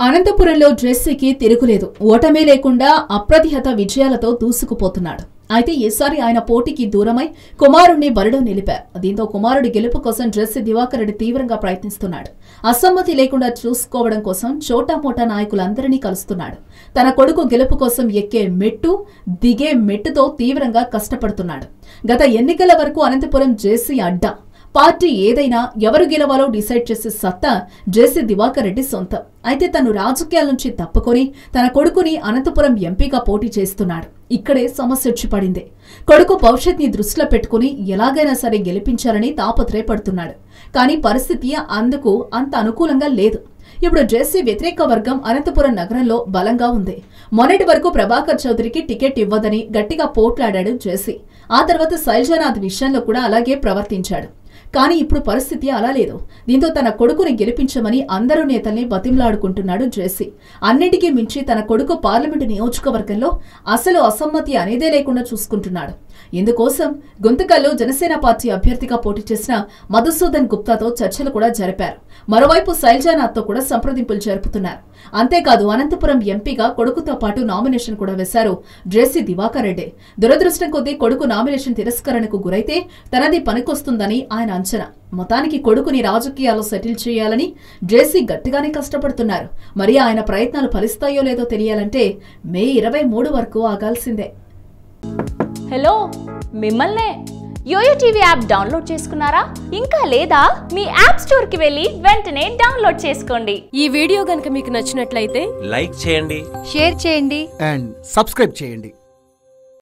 అనంతపురంలో జెస్సీకి తిరుగులేదు. ఓటమే లేకుండా అప్రతిహత విజయాలతో దూసుకుపోతున్నాడు. అయితే ఈసారి ఆయన పోటీకి దూరమై కుమారుణ్ణి బరిలో నిలిపారు. దీంతో కుమారుడి గెలుపు కోసం జెస్సీ దివాకర్ రెడ్డి తీవ్రంగా ప్రయత్నిస్తున్నాడు. అసమ్మతి లేకుండా చూసుకోవడం కోసం చోటామోటా నాయకులందరినీ కలుస్తున్నాడు. తన కొడుకు గెలుపు కోసం ఎక్కే మెట్టు దిగే మెట్టుతో తీవ్రంగా కష్టపడుతున్నాడు. గత ఎన్నికల వరకు అనంతపురం జెస్సీ అడ్డా. పార్టీ ఏదైనా ఎవరు గెలవాలో డిసైడ్ చేసే సత్తా జెస్సీ దివాకర్ రెడ్డి సొంతం. అయితే తను రాజకీయాల నుంచి తప్పుకొని తన కొడుకుని అనంతపురం ఎంపీగా పోటీ చేస్తున్నాడు. ఇక్కడే సమస్య వచ్చి పడింది. కొడుకు భవిష్యత్ని దృష్టిలో పెట్టుకుని ఎలాగైనా సరే గెలిపించాలని తాపత్రయపడుతున్నాడు. కానీ పరిస్థితి అందుకు అంత అనుకూలంగా లేదు. ఇప్పుడు జెస్సీ వ్యతిరేక వర్గం అనంతపురం నగరంలో బలంగా ఉంది. మొన్నటి వరకు ప్రభాకర్ చౌదరికి టికెట్ ఇవ్వదని గట్టిగా పోట్లాడాడు జెస్సీ. ఆ తర్వాత శైలజానాథ్ విషయంలో కూడా అలాగే ప్రవర్తించాడు. కానీ ఇప్పుడు పరిస్థితి అలా లేదు. దీంతో తన కొడుకుని గెలిపించమని అందరూ నేతల్ని బతిమలాడుకుంటున్నాడు జెస్సీ. అన్నిటికీ మించి తన కొడుకు పార్లమెంటు నియోజకవర్గంలో అసలు అసమ్మతి అనేదే లేకుండా చూసుకుంటున్నాడు. ఇందుకోసం గుంతకల్లో జనసేన పార్టీ అభ్యర్థిగా పోటీ చేసిన మధుసూదన్ గుప్తాతో చర్చలు కూడా జరిపారు. మరోవైపు శైలజానాథ్తో కూడా సంప్రదింపులు జరుపుతున్నారు. అంతేకాదు అనంతపురం ఎంపీగా కొడుకుతో పాటు నామినేషన్ కూడా వేశారు జెస్సీ దివాకర్ రెడ్డి. దురదృష్టం కొద్దీ కొడుకు నామినేషన్ తిరస్కరణకు గురైతే తనది పనికొస్తుందని ఆయన అంచనా. మొత్తానికి కొడుకుని రాజకీయాల్లో సెటిల్ చేయాలని జెస్సీ గట్టిగానే కష్టపడుతున్నారు. మరి ఆయన ప్రయత్నాలు ఫలిస్తాయో లేదో తెలియాలంటే మే 23 వరకు ఆగాల్సిందే. హలో, మిమ్మల్నే యోయో టీవీ యాప్ డౌన్లోడ్ చేసుకున్నారా? ఇంకా లేదా? మీ యాప్ స్టోర్ కి వెళ్ళి వెంటనే డౌన్లోడ్ చేసుకోండి. ఈ వీడియో గనుక మీకు నచ్చినట్లయితే లైక్ చేయండి, షేర్ చేయండి అండ్ సబ్స్క్రైబ్ చేయండి.